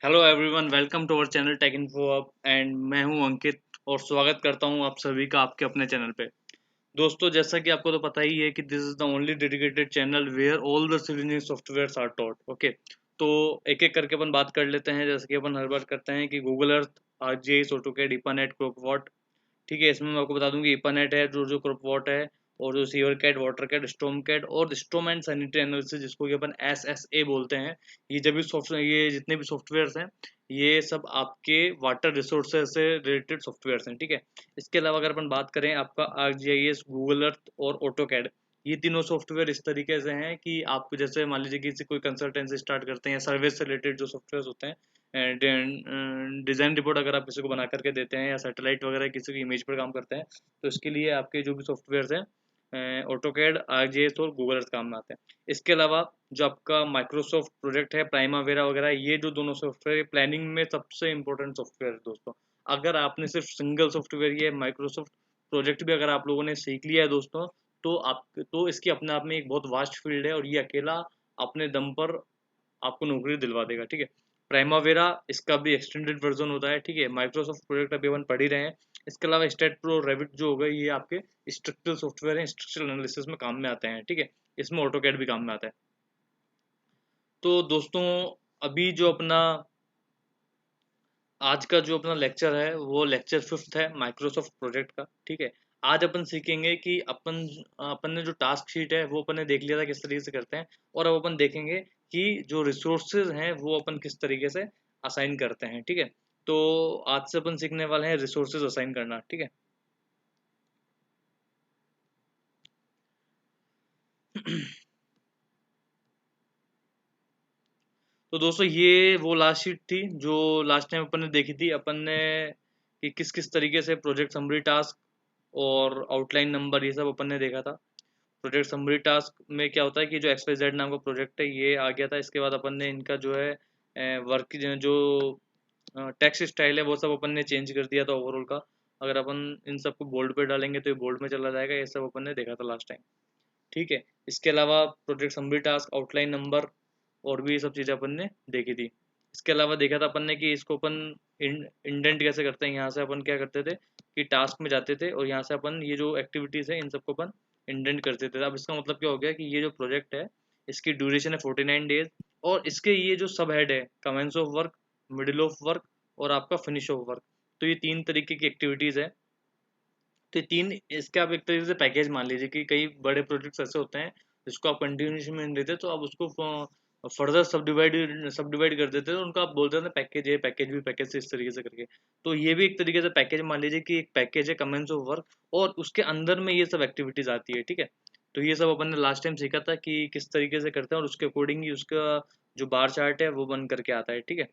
Hello everyone, welcome to our channel tech info up and मैं हूं अंकित और स्वागत करता हूं आप सभी का आपके अपने चैनल पे। दोस्तों, जैसा कि आपको तो पता ही है कि this is the only dedicated channel where all the civil engineering softwares are taught. Okay, तो एक एक करके अपन बात कर लेते हैं। जैसे कि अपन हर बार करते हैं कि गूगल अर्थ, आरजीआईएस, ऑटोकैड, ईपानेट, क्रोपवॉट। ठीक है, इसमें मैं आपको बता दूं कि ईपानेट है, जो जो क्रोपवॉट है, और जो sewer CAD, water CAD, storm CAD और स्टॉर्म एंड सैनिटरी एनालिसिस, जिसको कि अपन SSA बोलते हैं। ये जितने भी सॉफ्टवेयर्स हैं, ये सब आपके वाटर रिसोर्सेज से रिलेटेड सॉफ्टवेयर्स हैं। ठीक है, इसके अलावा अगर अपन बात करें आपका ArcGIS, गूगल अर्थ और ऑटोकैड, ये तीनों सॉफ्टवेयर इस तरीके से हैं कि आप जैसे मान लीजिए किसी कोई कंसल्टेंसी स्टार्ट करते हैं या सर्विस से रिलेटेड जो सॉफ्टवेयर होते हैं, डिज़ाइन रिपोर्ट अगर आप किसी को बना करके देते हैं या सैटेलाइट वगैरह किसी की इमेज पर काम करते हैं, तो इसके लिए आपके जो भी सॉफ्टवेयर्स हैं, ऑटोकैड, ArcGIS और गूगल अर्थ काम में आते हैं। इसके अलावा जो आपका माइक्रोसॉफ्ट प्रोजेक्ट है, प्राइमावेरा वगैरह, ये जो दोनों सॉफ्टवेयर प्लानिंग में सबसे इंपॉर्टेंट सॉफ्टवेयर है दोस्तों। अगर आपने सिर्फ सिंगल सॉफ्टवेयर ये माइक्रोसॉफ्ट प्रोजेक्ट भी अगर आप लोगों ने सीख लिया है दोस्तों, तो इसकी अपने आप में एक बहुत वास्ट फील्ड है और ये अकेला अपने दम पर आपको नौकरी दिलवा देगा। ठीक है, प्राइमावेरा इसका भी एक्सटेंडेड वर्जन होता है। ठीक है, माइक्रोसॉफ्ट प्रोजेक्ट अभी अपन पढ़ ही रहे हैं। इसके अलावा स्टेट प्रो, रेविट जो होगा, ये आपके स्ट्रक्चरल सॉफ्टवेयर हैं, स्ट्रक्चरल एनालिसिस में काम में आते हैं। ठीक है, इसमें ऑटोकैड भी काम में आता है। तो दोस्तों, अभी जो अपना आज का जो अपना लेक्चर है वो लेक्चर 5th है माइक्रोसॉफ्ट प्रोजेक्ट का। ठीक है, आज अपन सीखेंगे कि अपन ने जो टास्क शीट है वो अपन ने देख लिया था किस तरीके से करते हैं, और अब अपन देखेंगे कि जो रिसोर्सेज हैं वो अपन किस तरीके से असाइन करते हैं। ठीक है, तो आज से अपन सीखने वाले हैं रिसोर्सेज असाइन करना। ठीक है। तो दोस्तों, ये वो लास्ट शीट थी जो लास्ट टाइम अपन ने देखी थी। अपन ने कि किस किस तरीके से प्रोजेक्ट समरी टास्क और आउटलाइन नंबर, ये सब अपन ने देखा था। प्रोजेक्ट समरी टास्क में क्या होता है कि जो XYZ नाम का प्रोजेक्ट है ये आ गया था। इसके बाद अपन ने इनका जो है वर्क जो टेक्स्ट स्टाइल है वो सब अपन ने चेंज कर दिया था ओवरऑल का। अगर अपन इन सबको बोल्ड पे डालेंगे तो ये बोल्ड में चला जाएगा। ये सब अपन ने देखा था लास्ट टाइम। ठीक है, इसके अलावा project summary task, outline number और भी ये सब चीज़ें अपन ने देखी थी। इसके अलावा देखा था अपन ने कि इसको अपन इंडेंट कैसे करते हैं। यहाँ से अपन क्या करते थे कि टास्क में जाते थे और यहाँ से अपन ये जो एक्टिविटीज़ है इन सबको अपन इंडेंट करते थे। अब इसका मतलब क्या हो गया कि ये जो प्रोजेक्ट है इसकी ड्यूरेशन है 49 डेज, और इसके ये जो सब हेड है, commence of work, middle of work और आपका फिनिश ऑफ वर्क, तो ये तीन तरीके की एक्टिविटीज़ है। तो ये तीन इसके आप एक तरीके से पैकेज मान लीजिए कि कई बड़े प्रोजेक्ट्स ऐसे होते हैं जिसको आप कंटिन्यूशन में देते हैं, तो आप उसको फर्दर सब डिवाइड कर देते हैं, तो उनको आप बोलते हैं पैकेज ए, पैकेज बी, पैकेज सी, इस तरीके से करके। तो ये भी एक तरीके से पैकेज मान लीजिए कि एक पैकेज है कमेंस ऑफ वर्क, और उसके अंदर में ये सब एक्टिविटीज आती है। ठीक है, तो ये सब अपन ने लास्ट टाइम सीखा था कि किस तरीके से करते हैं, और उसके अकॉर्डिंग ही उसका जो बार चार्ट है वो बन करके आता है। ठीक है,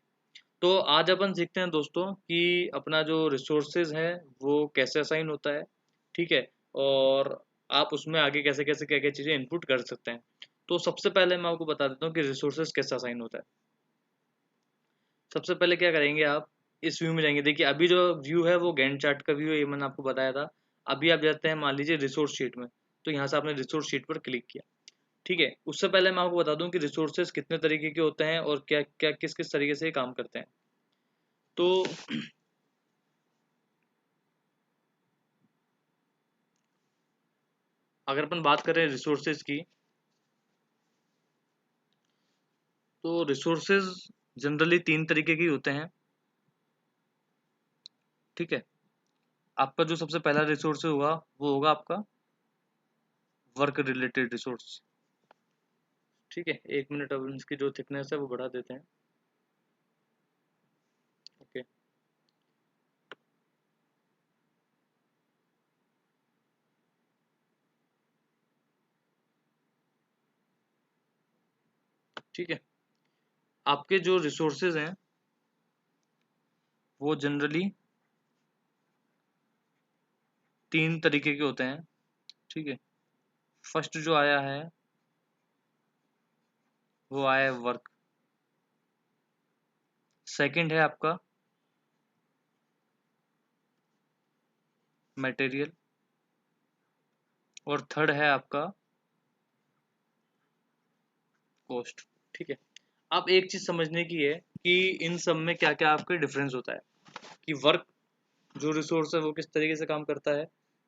तो आज अपन सीखते हैं दोस्तों कि अपना जो रिसोर्सेज है वो कैसे असाइन होता है। ठीक है, और आप उसमें आगे कैसे कैसे क्या क्या चीज़ें इनपुट कर सकते हैं। तो सबसे पहले मैं आपको बता देता हूँ कि रिसोर्सेज कैसे असाइन होता है। सबसे पहले क्या करेंगे, आप इस व्यू में जाएंगे। देखिए, अभी जो व्यू है वो गैंट चार्ट का व्यू है, ये मैंने आपको बताया था। अभी आप जाते हैं मान लीजिए रिसोर्स शीट में, तो यहाँ से आपने रिसोर्स शीट पर क्लिक किया। ठीक है, उससे पहले मैं आपको बता दूं कि रिसोर्सेज कितने तरीके के होते हैं और क्या क्या किस किस तरीके से ये काम करते हैं। तो अगर अपन बात करें रिसोर्सेज की, तो रिसोर्सेज जनरली तीन तरीके के होते हैं। ठीक है, आपका जो सबसे पहला रिसोर्स होगा वो होगा आपका वर्क रिलेटेड रिसोर्स। ठीक है, एक मिनट, अब इसकी जो थिकनेस है वो बढ़ा देते हैं। ओके, ठीक है, आपके जो रिसोर्सेज हैं वो जनरली तीन तरीके के होते हैं। ठीक है, फर्स्ट जो आया है वो आया है वर्क, सेकंड है आपका मटेरियल, और थर्ड है आपका कॉस्ट। ठीक है, अब एक चीज समझने की है कि इन सब में क्या क्या आपके डिफरेंस होता है, कि वर्क जो रिसोर्स है वो किस तरीके से काम करता है,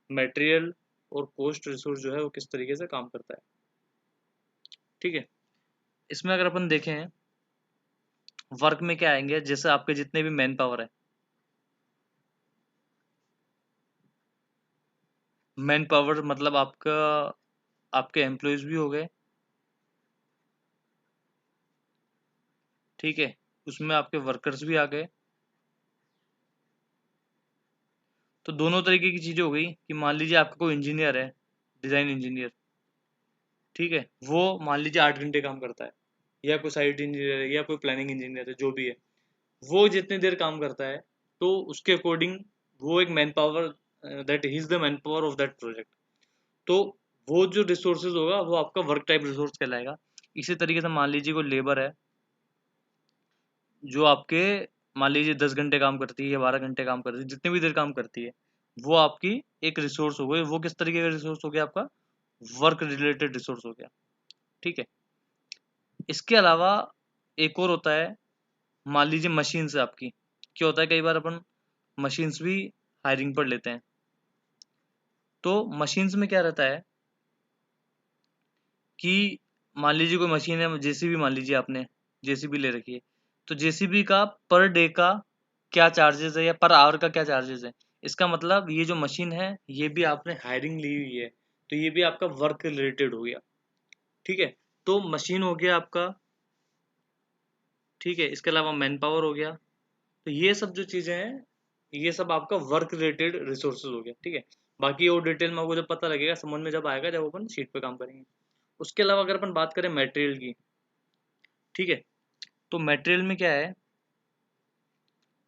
मटेरियल और पोस्ट रिसोर्स जो है वो किस तरीके से काम करता है। ठीक है, इसमें अगर अपन देखें वर्क में क्या आएंगे, जैसे आपके जितने भी मैन पावर है, मैन पावर मतलब आपका आपके एम्प्लॉयज भी हो गए, ठीक है, उसमें आपके वर्कर्स भी आ गए। तो दोनों तरीके की चीजें हो गई कि मान लीजिए आपका कोई इंजीनियर है, डिजाइन इंजीनियर, ठीक है, वो मान लीजिए 8 घंटे काम करता है, या कोई साइट इंजीनियर है या कोई प्लानिंग इंजीनियर है, जो भी है वो जितनी देर काम करता है तो उसके अकॉर्डिंग वो एक man power, that he is the man power of that project. तो वो जो रिसोर्सेज होगा वो आपका वर्क टाइप रिसोर्स कहलाएगा। इसी तरीके से मान लीजिए कोई लेबर है जो आपके मान लीजिए 10 घंटे काम करती है या 12 घंटे काम करती है, जितनी भी देर काम करती है, वो आपकी एक रिसोर्स हो गई। वो किस तरीके का रिसोर्स हो गया, आपका वर्क रिलेटेड रिसोर्स हो गया। ठीक है, इसके अलावा एक और होता है, मान लीजिए मशीन से आपकी क्या होता है, कई बार अपन मशीन्स भी हायरिंग पर लेते हैं। तो मशीन्स में क्या रहता है कि मान लीजिए कोई मशीन है, जेसीबी मान लीजिए आपने जेसीबी ले रखी है, तो जेसीबी का पर डे का क्या चार्जेस है या पर आवर का क्या चार्जेस है। इसका मतलब ये जो मशीन है ये भी आपने हायरिंग ली हुई है, तो ये भी आपका वर्क रिलेटेड हो गया। ठीक है, तो मशीन हो गया आपका, ठीक है, इसके अलावा मैन पावर हो गया। तो ये सब जो चीजें हैं ये सब आपका वर्क रिलेटेड रिसोर्सेज हो गया। ठीक है, बाकी और डिटेल में आपको जब पता लगेगा, समझ में जब आएगा, जब अपन शीट पे काम करेंगे। उसके अलावा अगर अपन बात करें मटेरियल की, ठीक है, तो मटेरियल में क्या है,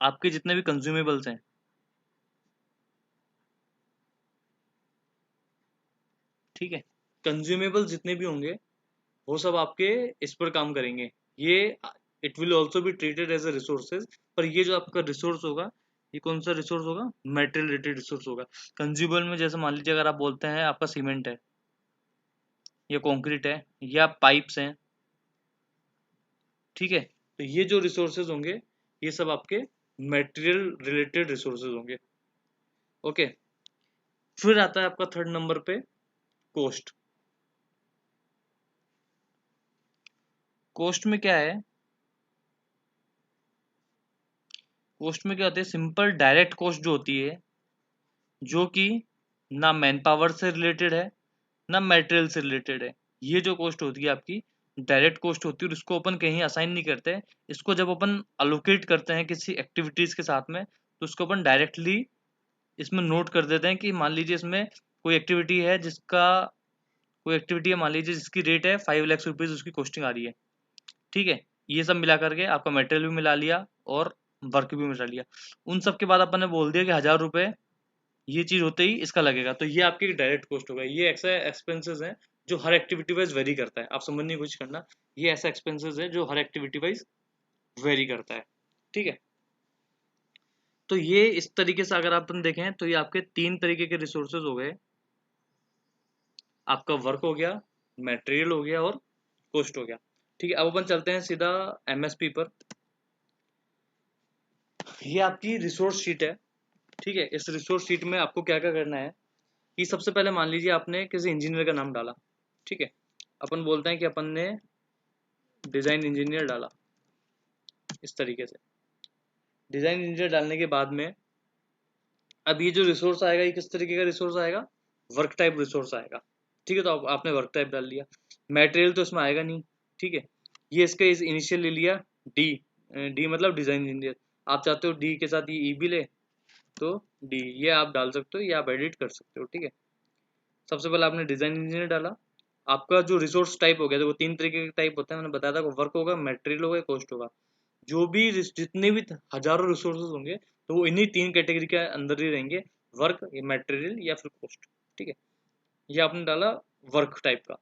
आपके जितने भी कंज्यूमेबल्स हैं, ठीक है, कंज्यूमेबल जितने भी होंगे वो सब आपके इस पर काम करेंगे। ये it will also be treated as a resources, पर ये जो आपका रिसोर्स होगा ये कौन सा रिसोर्स होगा, मेटेरियल रिलेटेड रिसोर्स होगा। कंज्यूमेबल में जैसे मान लीजिए अगर आप बोलते हैं आपका सीमेंट है या कंक्रीट है या पाइप्स हैं, ठीक है, तो ये जो रिसोर्सेज होंगे ये सब आपके मेटेरियल रिलेटेड रिसोर्सेज होंगे। ओके, फिर आता है आपका थर्ड नंबर पे कॉस्ट। कॉस्ट में क्या है, कॉस्ट में क्या होती है, सिंपल डायरेक्ट कॉस्ट जो होती है, जो कि ना मैन पावर से रिलेटेड है ना मटेरियल से रिलेटेड है। ये जो कॉस्ट होती है आपकी डायरेक्ट कॉस्ट होती है, और इसको अपन कहीं असाइन नहीं करते। इसको जब अपन अलोकेट करते हैं किसी एक्टिविटीज के साथ में, तो उसको अपन डायरेक्टली इसमें नोट कर देते हैं कि मान लीजिए इसमें कोई एक्टिविटी है जिसका, कोई एक्टिविटी है मान लीजिए जिसकी रेट है 5 लाख रुपीज, उसकी कॉस्टिंग आ रही है। ठीक है, ये सब मिला करके आपका मटेरियल भी मिला लिया और वर्क भी मिला लिया। उन सब के बाद अपन ने बोल दिया कि 1000 रुपये ये चीज होते ही इसका लगेगा, तो ये आपकी डायरेक्ट कॉस्ट होगा। ये ऐसा एक्सपेंसेस है जो हर एक्टिविटी वाइज वेरी करता है, आप समझने की कोशिश करना। ये ऐसा एक्सपेंसेस है जो हर एक्टिविटी वाइज वेरी करता है। ठीक है, तो ये इस तरीके से अगर अपन देखें तो ये आपके तीन तरीके के रिसोर्सेज हो गए, आपका वर्क हो गया, मटेरियल हो गया और कॉस्ट हो गया। ठीक है, अब अपन चलते हैं सीधा एमएसपी पर। ये आपकी रिसोर्स शीट है। ठीक है, इस रिसोर्स शीट में आपको क्या क्या करना है कि सबसे पहले मान लीजिए आपने किसी इंजीनियर का नाम डाला। ठीक है, अपन बोलते हैं कि अपन ने डिजाइन इंजीनियर डाला। इस तरीके से डिजाइन इंजीनियर डालने के बाद में अब ये जो रिसोर्स आएगा ये किस तरीके का रिसोर्स आएगा, वर्क टाइप रिसोर्स आएगा। ठीक है, तो आपने वर्क टाइप डाल लिया। मटेरियल तो इसमें आएगा नहीं। ठीक है, ये इसका इनिशियल ले लिया डी, डी मतलब डिजाइन इंजीनियर। आप चाहते हो डी के साथ ये ई भी ले तो डी, ये आप डाल सकते हो, ये आप एडिट कर सकते हो। ठीक है, सबसे पहले आपने डिजाइन इंजीनियर डाला। आपका जो रिसोर्स टाइप हो गया, देखो तीन तरीके के टाइप होते हैं, मैंने बताया था, वर्क होगा, मटेरियल होगा, कॉस्ट होगा। जो भी जितने भी हजारों रिसोर्सेज होंगे तो वो इन्हीं तीन कैटेगरी के अंदर ही रहेंगे, वर्क, मटेरियल या फिर कॉस्ट। ठीक है, ये आपने डाला वर्क टाइप का।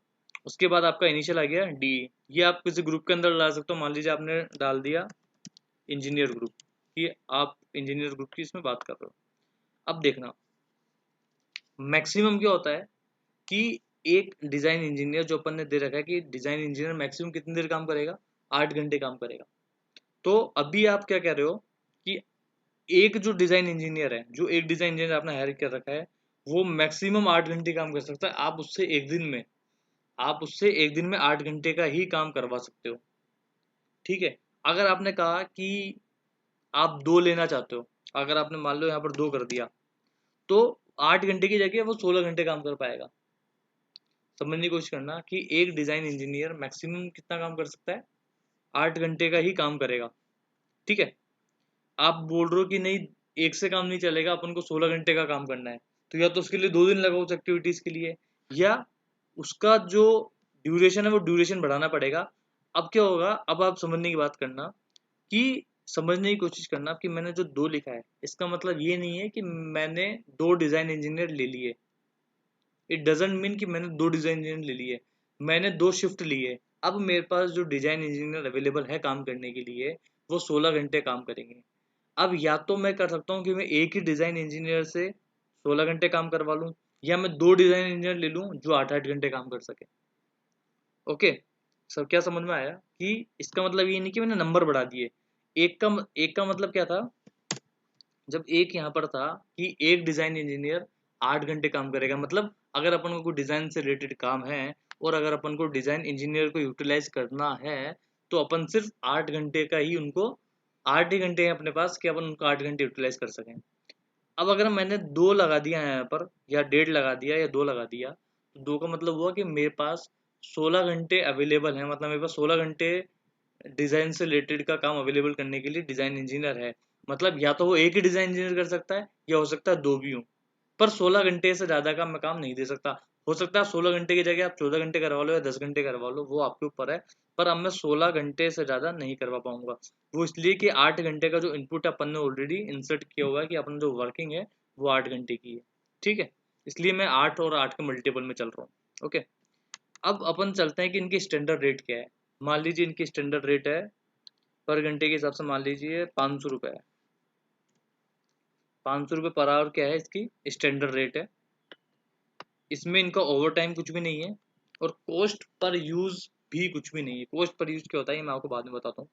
उसके बाद आपका इनिशियल आ गया डी। ये आप किसी ग्रुप के अंदर डाल सकते हो, मान लीजिए आपने डाल दिया इंजीनियर ग्रुप, ये आप इंजीनियर ग्रुप की इसमें बात कर रहे हो। अब देखना मैक्सिमम क्या होता है कि एक डिजाइन इंजीनियर जो अपन ने दे रखा है कि डिजाइन इंजीनियर मैक्सिमम कितनी देर काम करेगा, 8 घंटे काम करेगा। तो अभी आप क्या कह रहे हो कि एक जो डिजाइन इंजीनियर है, जो एक डिजाइन इंजीनियर आपने हायर कर रखा है, वो मैक्सिमम 8 घंटे काम कर सकता है। आप उससे एक दिन में 8 घंटे का ही काम करवा सकते हो। ठीक है। अगर आपने कहा कि आप 2 लेना चाहते हो, अगर आपने मान लो यहाँ पर 2 कर दिया, तो 8 घंटे की जगह वो 16 घंटे काम कर पाएगा। समझने की कोशिश करना कि एक डिजाइन इंजीनियर मैक्सिमम कितना काम कर सकता है, 8 घंटे का ही काम करेगा। ठीक है। आप बोल रहे हो कि नहीं, एक से काम नहीं चलेगा, अपन को 16 घंटे का काम करना है, तो या तो उसके लिए 2 दिन लगाओ उस एक्टिविटीज के लिए, या उसका जो ड्यूरेशन है वो ड्यूरेशन बढ़ाना पड़ेगा। अब क्या होगा, अब आप समझने की बात करना कि समझने की कोशिश करना कि मैंने जो 2 लिखा है, इसका मतलब ये नहीं है कि मैंने 2 डिजाइन इंजीनियर ले लिए। इट डजेंट मीन कि मैंने 2 डिजाइन इंजीनियर ले लिए, मैंने 2 शिफ्ट लिए। अब मेरे पास जो डिजाइन इंजीनियर अवेलेबल है काम करने के लिए, वो 16 घंटे काम करेंगे। अब या तो मैं कर सकता हूँ कि मैं एक ही डिजाइन इंजीनियर से 16 घंटे काम करवा लूँ, या मैं 2 डिजाइन इंजीनियर ले लूँ जो 8-8 घंटे काम कर सके। ओके। सब क्या समझ में आया कि इसका मतलब ये नहीं कि मैंने नंबर बढ़ा दिए। एक का मतलब क्या था, जब एक यहाँ पर था कि एक डिजाइन इंजीनियर 8 घंटे काम करेगा, मतलब अगर अपन को कोई डिजाइन से रिलेटेड काम है और अगर अपन को डिजाइन इंजीनियर को यूटिलाइज करना है, तो अपन सिर्फ 8 घंटे का ही उनको, 8 ही घंटे हैं अपने पास कि अपन उनको 8 घंटे यूटिलाइज कर सकें। अब अगर मैंने 2 लगा दिया यहाँ पर, या 1.5 लगा दिया, या 2 लगा दिया, तो 2 का मतलब हुआ कि मेरे पास 16 घंटे अवेलेबल है, मतलब मेरे पास 16 घंटे डिजाइन से रिलेटेड का काम अवेलेबल करने के लिए डिजाइन इंजीनियर है। मतलब या तो वो एक ही डिजाइन इंजीनियर कर सकता है, या हो सकता है 2 भी हों, पर 16 घंटे से ज्यादा का मैं काम नहीं दे सकता। हो सकता है 16 घंटे की जगह आप 14 घंटे करवा लो या 10 घंटे करवा लो, वो आपके ऊपर है। पर अब मैं 16 घंटे से ज्यादा नहीं करवा पाऊंगा। वो इसलिए कि 8 घंटे का जो इनपुट अपन ने ऑलरेडी इंसर्ट किया हुआ है कि अपन जो वर्किंग है वो 8 घंटे की है। ठीक है। इसलिए मैं 8 और 8 के मल्टीपल में चल रहा हूँ। ओके। अब अपन चलते हैं कि इनकी स्टैंडर्ड रेट क्या है। मान लीजिए इनकी स्टैंडर्ड रेट है पर घंटे के हिसाब से, मान लीजिए 500 रुपये है। 500 रुपये पर आवर क्या है, इसकी स्टैंडर्ड रेट है। इसमें इनका ओवर टाइम कुछ भी नहीं है, और कॉस्ट पर यूज भी कुछ भी नहीं है। कॉस्ट पर यूज क्या होता है ये मैं आपको बाद में बताता हूँ।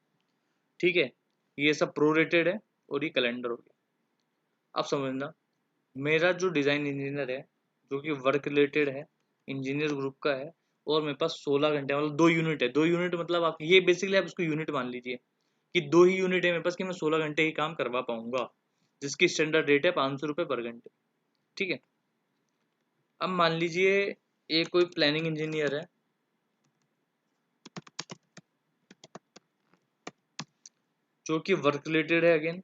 ठीक है। ये सब प्रोरेटेड है और ये कैलेंडर हो गया। अब समझना, मेरा जो डिज़ाइन इंजीनियर है, जो कि वर्क रिलेटेड है, इंजीनियर ग्रुप का है, और मेरे पास 16 घंटे, मतलब 2 यूनिट है। 2 यूनिट मतलब आप ये बेसिकली आप इसको यूनिट मान लीजिए कि 2 ही यूनिट है मेरे पास कि मैं 16 घंटे ही काम करवा पाऊंगा, जिसकी स्टैंडर्ड रेट है 500 रुपये पर घंटे। ठीक है। अब मान लीजिए एक कोई प्लानिंग इंजीनियर है, जो कि वर्क रिलेटेड है अगेन,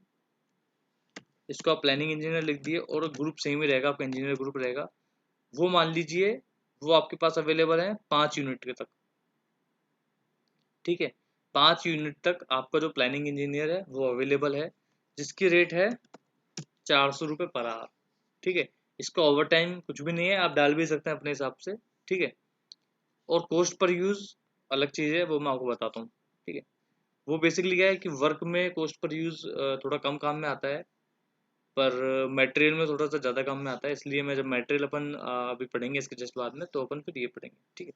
इसको आप प्लानिंग इंजीनियर लिख दिए और ग्रुप सेम ही रहेगा, आपका इंजीनियर ग्रुप रहेगा। वो मान लीजिए वो आपके पास अवेलेबल है 5 यूनिट के तक। ठीक है। 5 यूनिट तक आपका जो प्लानिंग इंजीनियर है वो अवेलेबल है, जिसकी रेट है 400 रुपये पर आवर। ठीक है। इसका ओवर टाइम कुछ भी नहीं है, आप डाल भी सकते हैं अपने हिसाब से। ठीक है। और कॉस्ट पर यूज अलग चीज़ है, वो मैं आपको बताता हूँ। ठीक है। वो बेसिकली क्या है कि वर्क में कॉस्ट पर यूज थोड़ा कम काम में आता है, पर मटेरियल में थोड़ा सा ज़्यादा काम में आता है। इसलिए मैं, जब मटेरियल अपन अभी पढ़ेंगे इसके जस्ट बाद में, तो अपन फिर ये पढ़ेंगे। ठीक है।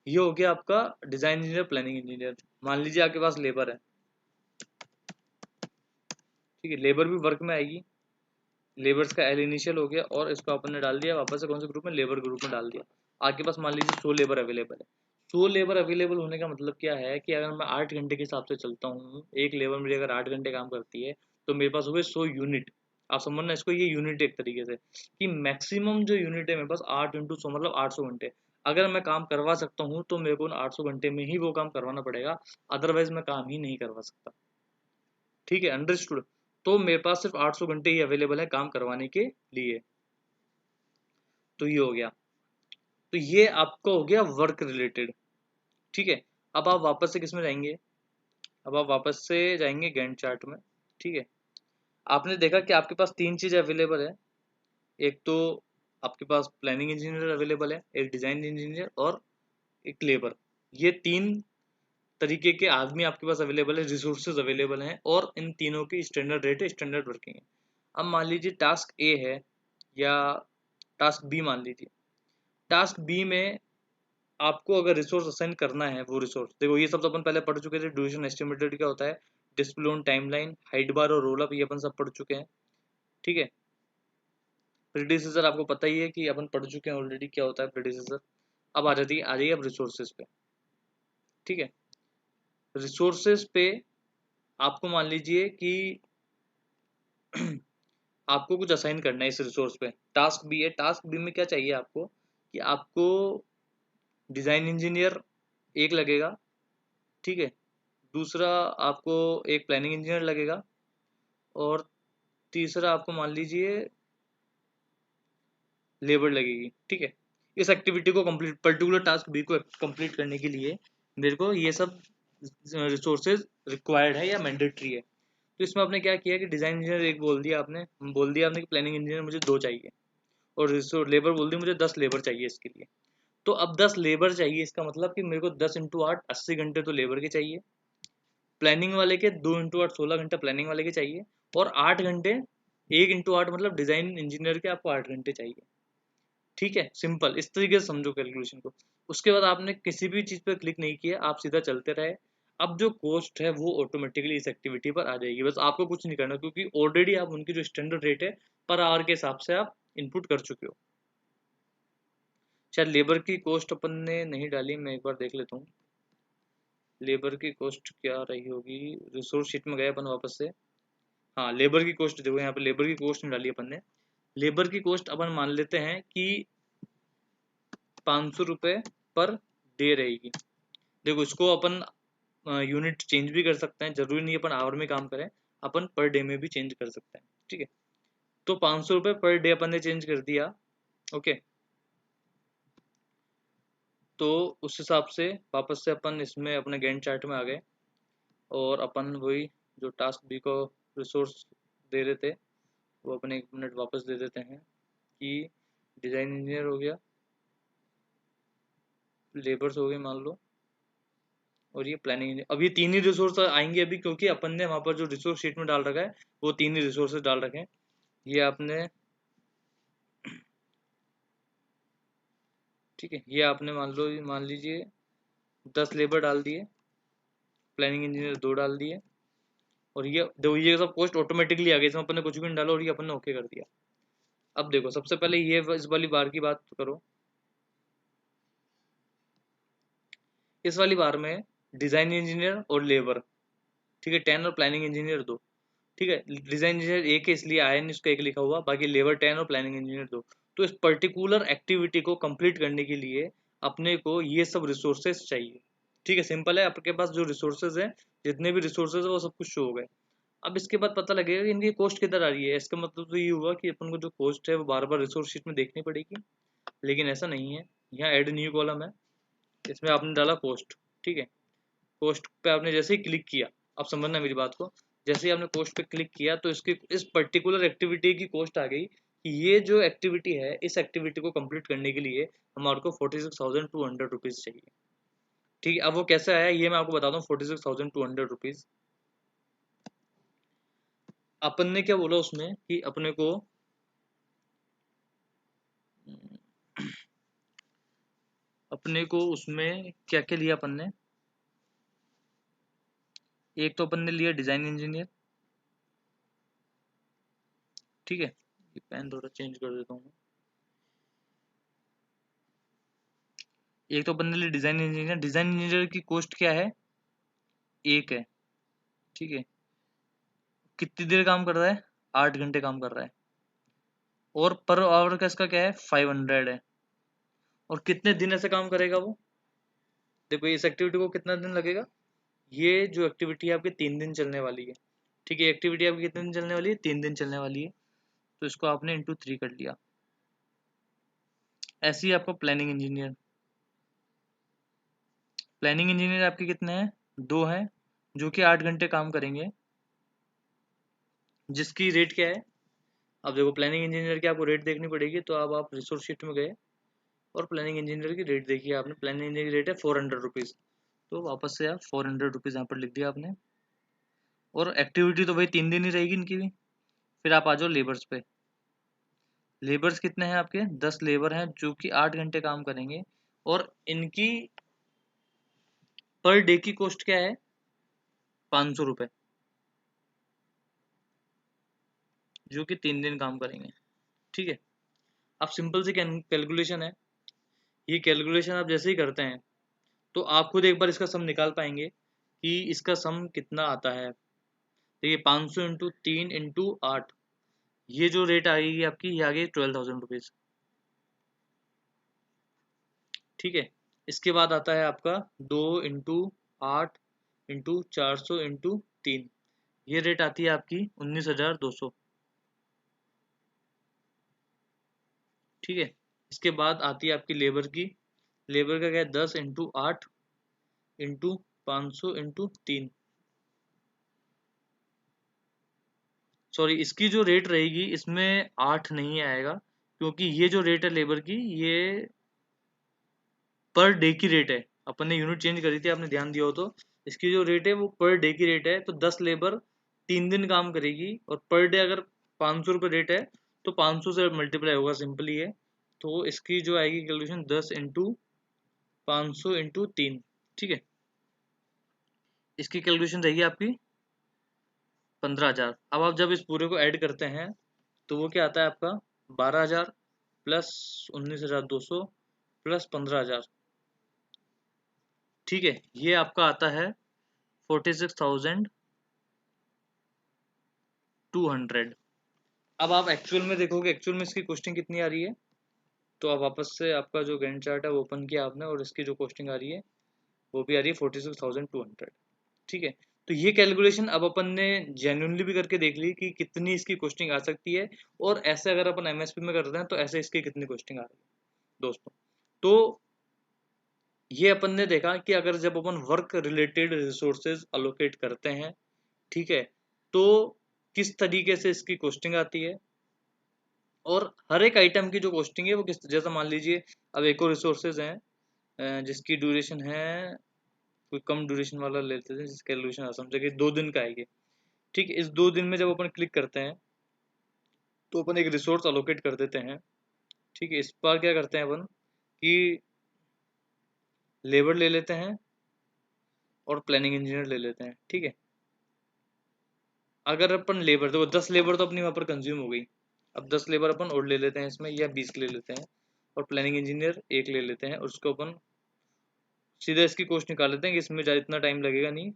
ये हो गया आपका डिज़ाइन इंजीनियर, प्लानिंग इंजीनियर। मान लीजिए आपके पास लेबर है। ठीक है। लेबर भी वर्क में आएगी। लेबर्स का एल इनिशियल हो गया और इसको अपन ने डाल दिया वापस से कौन से ग्रुप में, लेबर ग्रुप में डाल दिया। आपके पास मान लीजिए 100 लेबर अवेलेबल है। 100 लेबर अवेलेबल होने का मतलब क्या है कि अगर मैं 8 घंटे के हिसाब से चलता हूँ, एक लेबर मेरी अगर 8 घंटे काम करती है, तो मेरे पास हो गए 100 यूनिट। आप समझना इसको, ये यूनिट एक तरीके से कि मैक्सिमम जो यूनिट है मेरे पास 8 × 100 मतलब 800 घंटे। अगर मैं काम करवा सकता हूँ तो मेरे को 800 घंटे में ही वो काम करवाना पड़ेगा, अदरवाइज मैं काम ही नहीं करवा सकता। ठीक है। अंडरस्टूड। तो मेरे पास सिर्फ 800 घंटे ही अवेलेबल है काम करवाने के लिए। तो ये हो गया। तो ये आपका हो गया वर्क रिलेटेड। ठीक है। अब आप वापस से किस में जाएंगे, अब आप वापस से जाएंगे गैंट चार्ट में। ठीक है। आपने देखा कि आपके पास 3 चीज़ें अवेलेबल है। एक तो आपके पास प्लानिंग इंजीनियर अवेलेबल है, एक डिज़ाइन इंजीनियर और एक लेबर। ये 3 तरीके के आदमी आपके पास अवेलेबल है, रिसोर्सेज अवेलेबल हैं, और इन तीनों की स्टैंडर्ड रेट है, स्टैंडर्ड वर्किंग है। अब मान लीजिए टास्क ए है या टास्क बी मान लीजिए। टास्क बी में आपको अगर रिसोर्स असाइन करना है, वो रिसोर्स देखो, ये सब तो अपन पहले पढ़ चुके थे। ड्यूरेशन एस्टिमेटेड क्या होता है, डिस्प्ले ऑन टाइमलाइन, हाइट बार और रोल अप, ये अपन सब पढ़ चुके हैं। ठीक है, प्रीडिसेसर आपको पता ही है कि अपन पढ़ चुके हैं ऑलरेडी क्या होता है प्रीडिसेसर। अब आ जाइए अब रिसोर्सेज पे। ठीक है, रिसोर्सेज पे आपको मान लीजिए कि आपको कुछ असाइन करना है इस रिसोर्स पे। टास्क बी है, टास्क बी में क्या चाहिए आपको कि आपको डिज़ाइन इंजीनियर एक लगेगा। ठीक है, दूसरा आपको एक प्लानिंग इंजीनियर लगेगा, और तीसरा आपको मान लीजिए लेबर लगेगी। ठीक है, इस एक्टिविटी को कंप्लीट, पर्टिकुलर टास्क बी को कंप्लीट करने के लिए मेरे को ये सब रिसोर्सेज रिक्वायर्ड है या मैंडेटरी है। तो इसमें आपने क्या किया कि डिज़ाइन इंजीनियर एक बोल दिया आपने कि प्लानिंग इंजीनियर मुझे 2 चाहिए, और रिसोर्स लेबर बोल दी मुझे 10 लेबर चाहिए इसके लिए। तो अब 10 लेबर चाहिए, इसका मतलब कि मेरे को 10 इंटू 8 80 घंटे तो लेबर के चाहिए, प्लानिंग वाले के 2 इंटू 8 16 घंटे प्लानिंग वाले के चाहिए, और 8 घंटे 1 इंटू 8 मतलब डिज़ाइन इंजीनियर के आपको 8 घंटे चाहिए। ठीक है, सिंपल इस तरीके से समझो कैलकुलेशन को। उसके बाद आपने किसी भी चीज़ पर क्लिक नहीं किया, आप सीधा चलते रहे। अब जो कॉस्ट है वो ऑटोमेटिकली इस एक्टिविटी पर आ जाएगी, बस आपको कुछ नहीं करना, क्योंकि ऑलरेडी आप उनकी जो स्टैंडर्ड रेट है पर आवर के हिसाब से आप इनपुट कर चुके हो। शायद लेबर की कॉस्ट अपन ने नहीं डाली, मैं एक बार देख लेता हूँ लेबर की कॉस्ट क्या रही होगी। रिसोर्स शीट में गए अपन वापस से। हाँ, लेबर की कॉस्ट देखो, यहाँ पे लेबर की कॉस्ट नहीं डाली अपन ने। लेबर की कॉस्ट अपन मान लेते हैं कि 500 रुपये पर डे रहेगी। देखो, इसको अपन यूनिट चेंज भी कर सकते हैं, जरूरी नहीं अपन आवर में काम करें, अपन पर डे में भी चेंज कर सकते हैं। ठीक है, तो 500 रुपये पर डे अपन ने चेंज कर दिया। ओके, तो उस हिसाब से वापस से अपन इसमें अपने गैंट चार्ट में आ गए, और अपन वही जो टास्क बी को रिसोर्स दे रहे थे वो अपन 1 मिनट वापस दे देते हैं कि डिज़ाइन इंजीनियर हो गया, लेबर्स हो गए मान लो, और ये प्लानिंग इंजीनियर। अब ये 3 ही रिसोर्स आएंगे अभी, क्योंकि अपन ने वहाँ पर जो रिसोर्स शीट में डाल रखा है वो 3 ही रिसोर्सेज डाल रखे हैं। ये आपने, ठीक है, ये आपने मान लीजिए 10 लेबर डाल दिए, प्लानिंग इंजीनियर 2 डाल दिए, और ये सब कॉस्ट ऑटोमेटिकली आ गई, इसमें अपन ने कुछ भी नहीं डाला, और ये अपन ने ओके कर दिया। अब देखो, सबसे पहले ये इस वाली बार की बात करो। इस वाली बार में डिज़ाइन इंजीनियर और लेबर, ठीक है, 10, और प्लानिंग इंजीनियर 2। ठीक है, डिज़ाइन इंजीनियर एक है इसलिए आया नहीं, उसका एक लिखा हुआ, बाकी लेबर 10 और प्लानिंग इंजीनियर 2। तो इस पर्टिकुलर एक्टिविटी को कंप्लीट करने के लिए अपने को ये सब रिसोर्सेज चाहिए। ठीक है, सिंपल है, आपके पास जो रिसोर्सेज हैं, जितने भी रिसोर्सेज है वो सब कुछ शो हो गए। अब इसके बाद पता लगेगा कि इनकी कॉस्ट किधर आ रही है। इसका मतलब तो ये हुआ कि अपन को जो कॉस्ट है वो बार बार रिसोर्स शीट में देखनी पड़ेगी, लेकिन ऐसा नहीं है। यहाँ ऐड न्यू कॉलम है, इसमें आपने डाला कॉस्ट। ठीक है, कॉस्ट पे आपने जैसे ही क्लिक किया, अब समझना मेरी बात को, जैसे ही आपने कॉस्ट पे क्लिक किया तो इसकी इस पर्टिकुलर एक्टिविटी की कॉस्ट आ गई कि ये जो एक्टिविटी है, इस एक्टिविटी को कंप्लीट करने के लिए हमारे को 46,200 रुपीज़ चाहिए। ठीक है, अब वो कैसे आया ये मैं आपको बताता हूँ। 46,200 रुपीज़ अपन ने क्या बोला उसमें कि अपने को उसमें क्या क्या लिया अपन ने। एक तो अपन ने लिया डिज़ाइन इंजीनियर। ठीक है, ये पेन थोड़ा चेंज कर देता हूँ मैं। एक तो अपन ने लिया डिज़ाइन इंजीनियर। डिज़ाइन इंजीनियर की कॉस्ट क्या है, 1 है। ठीक है, कितनी देर काम कर रहा है, 8 घंटे काम कर रहा है, और पर आवर का इसका क्या है, 500 है। और कितने दिन ऐसे काम करेगा वो, देखो इस एक्टिविटी को कितना दिन लगेगा। ये जो एक्टिविटी है आपकी 3 दिन चलने वाली है। ठीक है, एक्टिविटी आपकी कितने दिन चलने वाली है, 3 दिन चलने वाली है, तो इसको आपने इंटू 3 कर लिया। ऐसे ही आपको प्लानिंग इंजीनियर आपके कितने हैं, 2 हैं, जो कि 8 घंटे काम करेंगे, जिसकी रेट क्या है। अब देखो, प्लानिंग इंजीनियर की आपको रेट देखनी पड़ेगी, तो अब आप रिसोर्स शीट में गए और प्लानिंग इंजीनियर की रेट देखिए आपने। प्लानिंग इंजीनियर की रेट है 400 रुपीज़, तो वापस से आप 400 रुपीज़ यहाँ पर लिख दिया आपने। और एक्टिविटी तो भाई 3 दिन ही रहेगी इनकी भी। फिर आप आ जाओ लेबर्स पे। लेबर्स कितने हैं आपके, 10 लेबर हैं जो कि 8 घंटे काम करेंगे, और इनकी पर डे की कॉस्ट क्या है, 500 रुपये, जो कि 3 दिन काम करेंगे। ठीक है, अब सिंपल सी कैलकुलेशन है, ये कैलकुलेशन आप जैसे ही करते हैं तो आप खुद एक बार इसका सम निकाल पाएंगे कि इसका सम कितना आता है। देखिए 500 इंटू 3 इंटू 8, ये जो रेट आएगी आपकी, ये आ गई 12,000 रुपीज़। ठीक है, इसके बाद आता है आपका 2 इंटू 8 इंटू 400 इंटू 3, ये रेट आती है आपकी 19,200। ठीक है, इसके बाद आती है आपकी लेबर की, लेबर का क्या है, 10 इंटू 8 इंटू 500 इंटू 3, सॉरी इसकी जो रेट रहेगी इसमें 8 नहीं आएगा, क्योंकि ये जो रेट है लेबर की, ये पर डे की रेट है। अपन ने यूनिट चेंज करी थी, आपने ध्यान दिया हो तो। इसकी जो रेट है वो पर डे की रेट है, तो 10 लेबर 3 दिन काम करेगी, और पर डे अगर 500 रुपये रेट है तो 500 से मल्टीप्लाई होगा, सिंपली है। तो इसकी जो आएगी कैलकुलेशन, 10 इंटू 500 इंटू 3। ठीक है, इसकी कैलकुलेशन रहेगी आपकी 15,000। अब आप जब इस पूरे को ऐड करते हैं तो वो क्या आता है आपका, 12,000 प्लस 19,200 प्लस 15,000। ठीक है, ये आपका आता है 46,200। अब आप एक्चुअल में देखोगे, एक्चुअल में इसकी कॉस्टिंग कितनी आ रही है, तो आप वापस से आपका जो गैंट चार्ट है वो ओपन किया आपने, और इसकी जो कॉस्टिंग आ रही है वो भी आ रही है 46,200। ठीक है, तो ये कैलकुलेशन अब अपन ने जेन्युइनली भी करके देख ली कि कितनी इसकी कॉस्टिंग आ सकती है, और ऐसे अगर अपन एमएसपी में करते हैं तो ऐसे इसकी कितनी कॉस्टिंग आ रही है दोस्तों। तो ये अपन ने देखा कि अगर जब अपन वर्क रिलेटेड रिसोर्सेज अलोकेट करते हैं, ठीक है, तो किस तरीके से इसकी कॉस्टिंग आती है, और हर एक आइटम की जो कॉस्टिंग है वो किस, जैसा मान लीजिए अब एक और रिसोर्सेज हैं जिसकी ड्यूरेशन है, कोई कम ड्यूरेशन वाला लेते हैं जिसकी कैलकुलेशन आसान समझे कि 2 दिन का आएगी। ठीक है, इस 2 दिन में जब अपन क्लिक करते हैं तो अपन एक रिसोर्स अलोकेट कर देते हैं। ठीक है, इस बार क्या करते हैं अपन कि लेबर ले लेते हैं और प्लानिंग इंजीनियर ले लेते हैं। ठीक है, अगर अपन लेबर, देखो 10 लेबर तो अपनी वहाँ पर कंज्यूम हो गई, अब 10 लेबर अपन और ले लेते हैं इसमें, या 20 ले लेते हैं, और प्लानिंग इंजीनियर एक ले लेते हैं, और उसको अपन सीधा इसकी कॉस्ट निकाल लेते हैं कि इसमें ज़्यादा इतना टाइम लगेगा नहीं।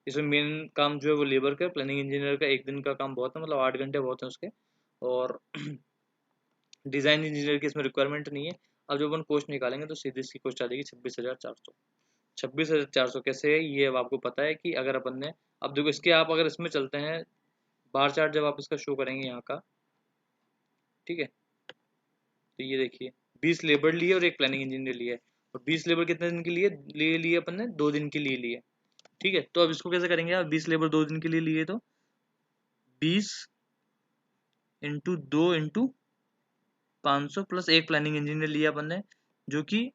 इसमें मेन काम जो है वो लेबर का, प्लानिंग इंजीनियर का 1 दिन का काम बहुत है, मतलब 8 घंटे बहुत है उसके, और डिज़ाइन इंजीनियर की इसमें रिक्वायरमेंट नहीं है। अब जब अपन कॉस्ट निकालेंगे तो सीधी इसकी कॉस्ट आ जाएगी 26,400। 26,400 कैसे है ये अब आपको पता है कि अगर अपन ने, अब देखो इसके आप अगर इसमें चलते हैं, बार चार्ट जब आप इसका शो करेंगे यहाँ का, ठीक है, तो ये देखिए 20 लेबर लिए और एक प्लानिंग इंजीनियर लिया है, और 20 लेबर कितने दिन के लिए अपन ने, 2 दिन के लिए लिए। ठीक है, तो अब इसको कैसे करेंगे आप, 20 लेबर 2 दिन के लिए लिए तो 20 इंटू 2 इंटू 500 प्लस एक प्लानिंग इंजीनियर लिया अपन ने जो कि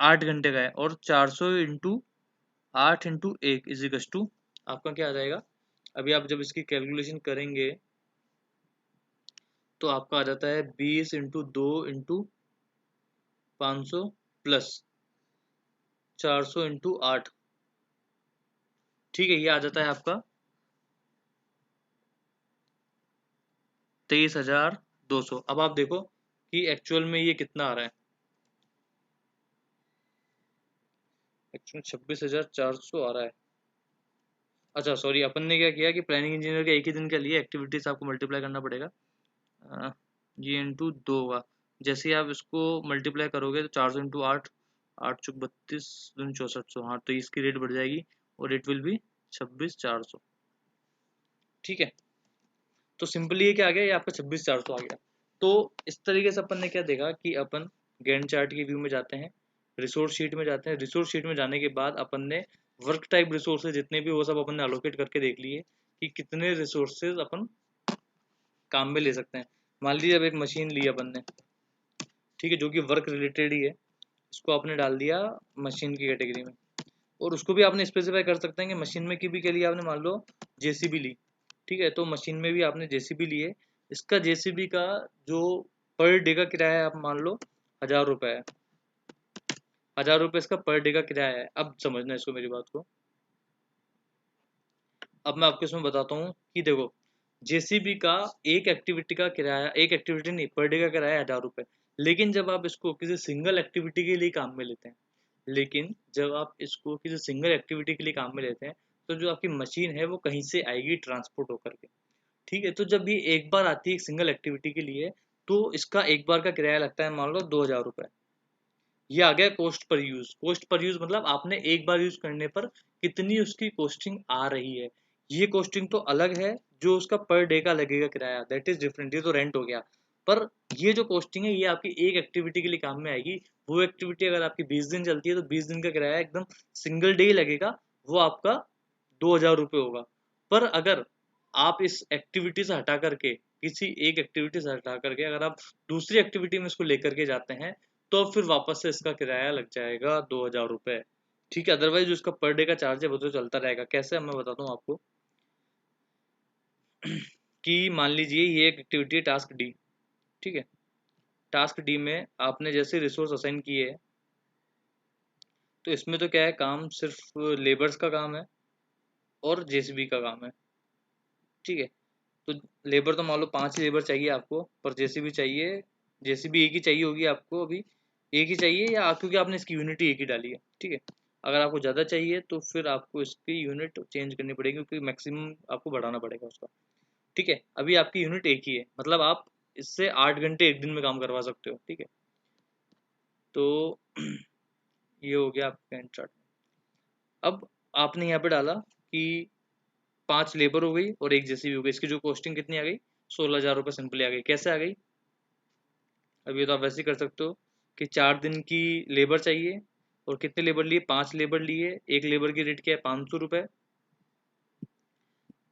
8 घंटे का है, और 400 इंटू 8 इंटू 1 इजिकल्स टू आपका क्या आ जाएगा। अभी आप जब इसकी कैलकुलेशन करेंगे तो आपका आ जाता है 20 इंटू 2 इंटू 500 प्लस 400 इंटू 8। ठीक है, ये आ जाता है आपका 23,200। अब आप देखो कि एक्चुअल में ये कितना आ रहा है, एक्चुअल 26,400 आ रहा है। अच्छा सॉरी, अपन ने क्या किया कि प्लानिंग इंजीनियर का एक ही दिन के लिए एक्टिविटीज आपको मल्टीप्लाई करना पड़ेगा, ये इंटू 2 होगा। जैसे ही आप इसको मल्टीप्लाई करोगे तो 400 इंटू 8, 8 चौक 32 दूनी 6400, हाँ तो इसकी रेट बढ़ जाएगी और इट विल बी 26,400। ठीक है, तो सिंपली ये क्या आ गया, ये आपका 26,400 आ गया। तो इस तरीके से अपन ने क्या देखा कि अपन गैंट चार्ट की व्यू में जाते हैं, रिसोर्स शीट में जाते हैं, रिसोर्स शीट में जाने के बाद अपन ने वर्क टाइप रिसोर्सेज जितने भी वो सब अपन ने अलोकेट करके देख लिए कि कितने रिसोर्सेज अपन काम में ले सकते हैं। मान लीजिए अब एक मशीन ली अपन ने, ठीक है, जो कि वर्क रिलेटेड ही है, इसको आपने डाल दिया मशीन की कैटेगरी में, और उसको भी आपने स्पेसिफाई कर सकते हैं कि मशीन में की भी के लिए आपने मान लो जेसीबी ली। ठीक है, तो मशीन में भी आपने जेसीबी ली है, इसका जेसीबी का जो पर डे का किराया है आप मान लो 1,000 रुपये है। 1000 रुपये इसका पर डे का किराया है। अब समझना इसको, मेरी बात को। अब मैं आपको इसमें बताता हूँ कि देखो, जेसीबी का एक एक्टिविटी का किराया, एक एक्टिविटी नहीं, पर डे का किराया 1000 रुपये। लेकिन जब आप इसको किसी सिंगल एक्टिविटी के लिए काम में लेते हैं, लेकिन जब आप इसको किसी सिंगल एक्टिविटी के लिए काम में लेते हैं, तो जो आपकी मशीन है वो कहीं से आएगी ट्रांसपोर्ट होकर के। ठीक है, तो जब ये एक बार आती है एक सिंगल एक्टिविटी के लिए, तो इसका एक बार का किराया लगता है मान लो 2000 रुपये। ये आ गया cost per use. Cost per use मतलब आपने एक बार यूज करने पर कितनी उसकी कॉस्टिंग आ रही है। ये कॉस्टिंग तो अलग है, जो उसका पर डे का लगेगा किराया, दैट इज डिफरेंट, ये तो रेंट हो गया। पर ये जो कॉस्टिंग है ये आपकी एक एक्टिविटी के लिए काम में आएगी। वो एक्टिविटी अगर आपकी 20 दिन चलती है तो 20 दिन का किराया एकदम सिंगल डे ही लगेगा, वो आपका 2000 रुपये होगा। पर अगर आप इस एक्टिविटी से हटा करके, किसी एक एक्टिविटी से हटा करके अगर आप दूसरी एक्टिविटी में इसको लेकर के जाते हैं, तो फिर वापस से इसका किराया लग जाएगा 2000 रुपये। ठीक है, अदरवाइज जो इसका पर डे का चार्ज है वो तो चलता रहेगा। कैसे, मैं बताता हूँ आपको। कि मान लीजिए ये एक एक्टिविटी है टास्क डी। ठीक है, टास्क डी में आपने जैसे रिसोर्स असाइन किए है, तो इसमें तो क्या है, काम सिर्फ लेबर्स का काम है और जेसीबी का काम है। ठीक है, तो लेबर तो मान लो 5 लेबर चाहिए आपको, पर जेसीबी चाहिए, जेसीबी एक ही चाहिए होगी आपको अभी, एक ही चाहिए, या क्योंकि आपने इसकी यूनिट ही एक ही डाली है। ठीक है, अगर आपको ज़्यादा चाहिए तो फिर आपको इसकी यूनिट चेंज करनी पड़ेगी, क्योंकि मैक्सिमम आपको बढ़ाना पड़ेगा उसका। ठीक है, अभी आपकी यूनिट एक ही है, मतलब आप इससे 8 घंटे एक दिन में काम करवा सकते हो। ठीक है, तो ये हो गया आपका एंड चार्ट। अब आपने यहाँ पे डाला कि 5 लेबर हो गई और एक जेसीबी हो गई, इसकी जो कॉस्टिंग कितनी आ गई, 16,000 रुपये सिंपली आ गई। कैसे आ गई, अब ये तो आप वैसे ही कर सकते हो कि 4 दिन की लेबर चाहिए, और कितने लेबर लिए, 5 लेबर लिए, एक लेबर की रेट क्या है, 500 रुपये।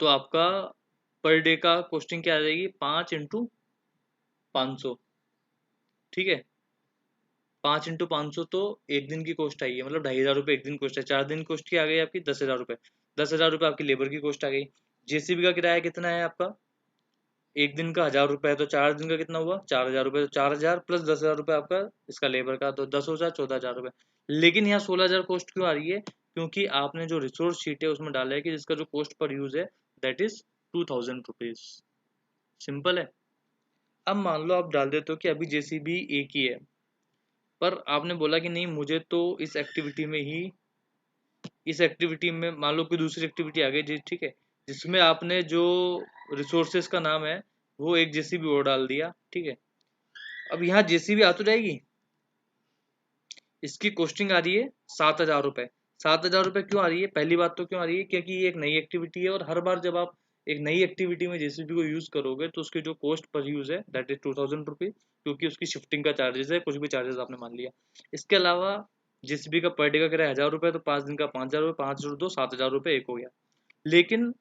तो आपका पर डे का कॉस्टिंग क्या आ जाएगी, 5 × 500। ठीक है, 5 × 500 तो एक दिन की कॉस्ट आई है, मतलब 2500 रुपये एक दिन कॉस्ट है। 4 दिन कॉस्ट की आ गई आपकी 10,000 रुपये। 10,000 रुपये आपकी लेबर की कॉस्ट आ गई। जेसीबी का किराया कितना है आपका, एक दिन का 1000 रुपये है, तो 4 दिन का कितना हुआ, 4,000 रुपये। तो 4,000 प्लस 10,000 रुपये आपका इसका लेबर का, तो 10,000 14,000 रुपये। लेकिन यहाँ 16,000 कॉस्ट क्यों आ रही है, क्योंकि आपने जो रिसोर्स शीट है उसमें डाला है कि जिसका जो कॉस्ट पर यूज है दैट इज 2,000 रुपीज। सिंपल है। अब मान लो आप डाल देते हो कि अभी जेसीबी एक ही है, पर आपने बोला कि नहीं मुझे तो इस एक्टिविटी में ही, इस एक्टिविटी में मान लो कोई दूसरी एक्टिविटी आ गई जी। ठीक है, जिसमें आपने जो रिसोर्सेज का नाम है वो एक जेसीबी और डाल दिया। ठीक है, अब यहाँ जेसीबी आ तो जाएगी, इसकी कॉस्टिंग आ रही है 7,000 रुपये। 7,000 रुपये क्यों आ रही है, पहली बात तो क्यों आ रही है, क्योंकि ये एक नई एक्टिविटी है, और हर बार जब आप एक नई एक्टिविटी में जेसीबी को यूज करोगे तो उसकी जो कॉस्ट पर यूज है दैट इज 2,000 रुपीज, क्योंकि उसकी शिफ्टिंग का चार्जेस है, कुछ भी चार्जेस आपने मान लिया। इसके अलावा जेसीबी का पर डे का किराया 1,000 रुपये, तो 5 दिन का 5,000 रुपये, 5 × 2 7,000 रुपये एक हो गया। लेकिन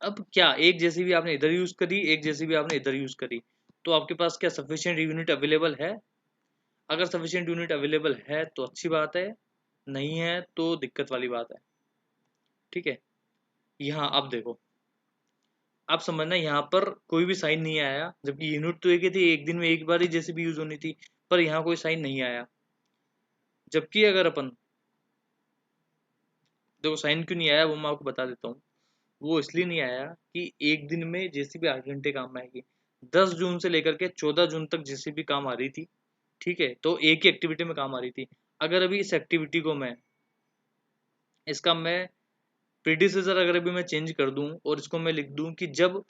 अब क्या, एक जेसीबी आपने इधर यूज करी, एक जेसीबी आपने इधर यूज करी, तो आपके पास क्या सफिशिएंट यूनिट अवेलेबल है। अगर सफिशिएंट यूनिट अवेलेबल है तो अच्छी बात है, नहीं है तो दिक्कत वाली बात है। ठीक है, यहाँ अब देखो, आप समझना, यहाँ पर कोई भी साइन नहीं आया, जबकि यूनिट तो एक ही थी, एक दिन में एक बार ही जैसे भी यूज होनी थी, पर यहाँ कोई साइन नहीं आया। जबकि अगर अपन देखो, साइन क्यों नहीं आया वो मैं आपको बता देता हूँ। वो इसलिए नहीं आया कि एक दिन में जेसीबी 8 घंटे काम में आएगी। 10 जून से लेकर के 14 जून तक जेसीबी काम आ रही थी। ठीक है, तो एक ही एक्टिविटी में काम आ रही थी। अगर अभी इस एक्टिविटी को मैं, इसका मैं प्रीडिसेसर अगर अभी मैं चेंज कर दूं और इसको मैं लिख दूं कि जब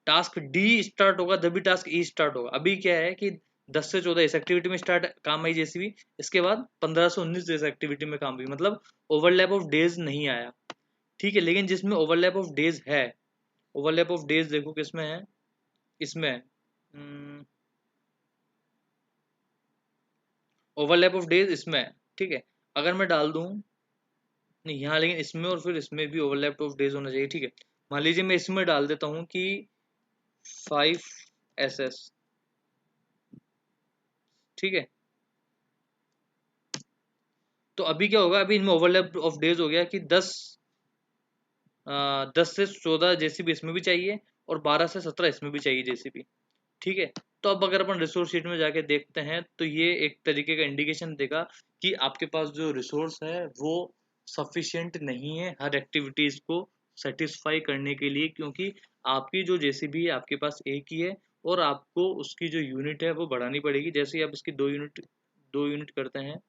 टास्क डी स्टार्ट होगा तभी टास्क ई स्टार्ट होगा। अभी क्या है कि 10 से 14 इस एक्टिविटी में स्टार्ट काम आई जेसीबी, इसके बाद 15 से 19 इस एक्टिविटी में काम हुई, मतलब ओवरलैप ऑफ डेज नहीं आया। ठीक है, लेकिन जिसमें ओवरलैप ऑफ डेज है, ओवरलैप ऑफ डेज देखो किसमें है, इसमें ओवरलैप ऑफ डेज इसमें है। ठीक है, अगर मैं डाल दूं, नहीं यहाँ, लेकिन इसमें और फिर इसमें भी ओवरलैप ऑफ डेज होना चाहिए। ठीक है, मान लीजिए मैं इसमें डाल देता हूँ कि 5SS। ठीक है, तो अभी क्या होगा, अभी इनमें ओवरलैप ऑफ डेज हो गया कि 10 से 14 जेसीबी इसमें भी चाहिए और 12 से 17 इसमें भी चाहिए जेसीबी। ठीक है, तो अब अगर अपन रिसोर्स शीट में जाके देखते हैं तो ये एक तरीके का इंडिकेशन देगा कि आपके पास जो रिसोर्स है वो सफिशिएंट नहीं है हर एक्टिविटीज को सेटिस्फाई करने के लिए, क्योंकि आपकी जो जेसीबी है आपके पास एक ही है और आपको उसकी जो यूनिट है वो बढ़ानी पड़ेगी। जैसे ही आप इसकी 2 यूनिट करते हैं,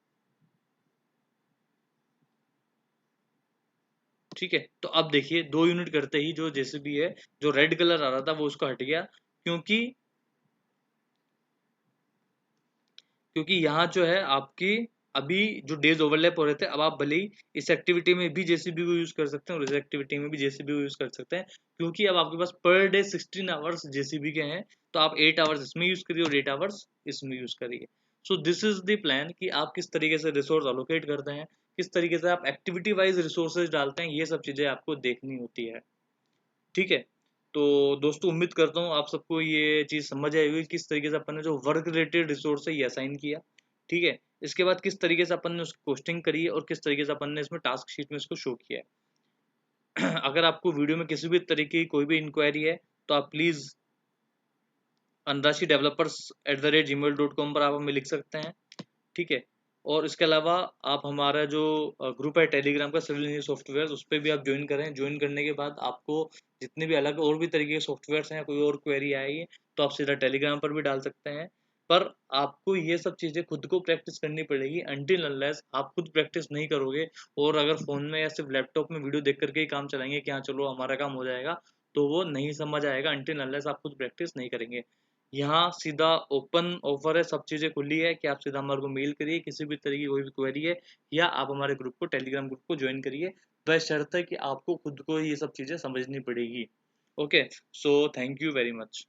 ठीक है, तो अब देखिए 2 यूनिट करते ही जो जेसीबी है, जो रेड कलर आ रहा था वो उसको हट गया, क्योंकि यहाँ जो है आपकी अभी जो डेज ओवरलैप हो रहे थे, अब आप भले ही इस एक्टिविटी में भी जेसीबी को यूज कर सकते हैं और इस एक्टिविटी में भी जेसीबी को यूज कर सकते हैं, क्योंकि अब आपके पास पर डे 16 आवर्स जेसीबी के हैं। तो आप 8 आवर्स इसमें यूज करिए और 8 आवर्स इसमें यूज करिए। So this is the plan कि आप किस तरीके से रिसोर्स अलोकेट करते हैं, किस तरीके से आप एक्टिविटी वाइज रिसोर्सेज डालते हैं, ये सब चीजें आपको देखनी होती है। ठीक है, तो दोस्तों उम्मीद करता हूँ आप सबको ये चीज़ समझ आई होगी किस तरीके से अपन ने जो वर्क रिलेटेड रिसोर्स है ये असाइन किया। ठीक है, इसके बाद किस तरीके से अपन ने उसकी पोस्टिंग करी है और किस तरीके से अपन ने इसमें टास्क शीट में इसको शो किया है। अगर आपको वीडियो में किसी भी तरीके की कोई भी इंक्वायरी है तो आप प्लीज़ andrashi.developers@gmail.com पर आप हमें लिख सकते हैं। ठीक है, और इसके अलावा आप हमारा जो ग्रुप है टेलीग्राम का सिविल इंजीनियर सॉफ्टवेयर, उस पर भी आप ज्वाइन करें। ज्वाइन करने के बाद आपको जितने भी अलग और भी तरीके के सॉफ्टवेयर हैं, कोई और क्वेरी आएगी तो आप सीधा टेलीग्राम पर भी डाल सकते हैं। पर आपको ये सब चीज़ें खुद को प्रैक्टिस करनी पड़ेगी। अनटिल अनलेस आप खुद प्रैक्टिस नहीं करोगे और अगर फ़ोन में या सिर्फ लैपटॉप में वीडियो देख करके ही काम चलाएंगे कि हाँ चलो हमारा काम हो जाएगा, तो वो नहीं समझ आएगा अनटिल अनलेस आप खुद प्रैक्टिस नहीं करेंगे। यहाँ सीधा ओपन ऑफर है, सब चीज़ें खुली है कि आप सीधा हमारे को मेल करिए किसी भी तरह की कोई भी क्वेरी है, या आप हमारे ग्रुप को टेलीग्राम ग्रुप को ज्वाइन करिए। बशर्ते कि आपको खुद को ये सब चीज़ें समझनी पड़ेगी। Okay, so thank you very much.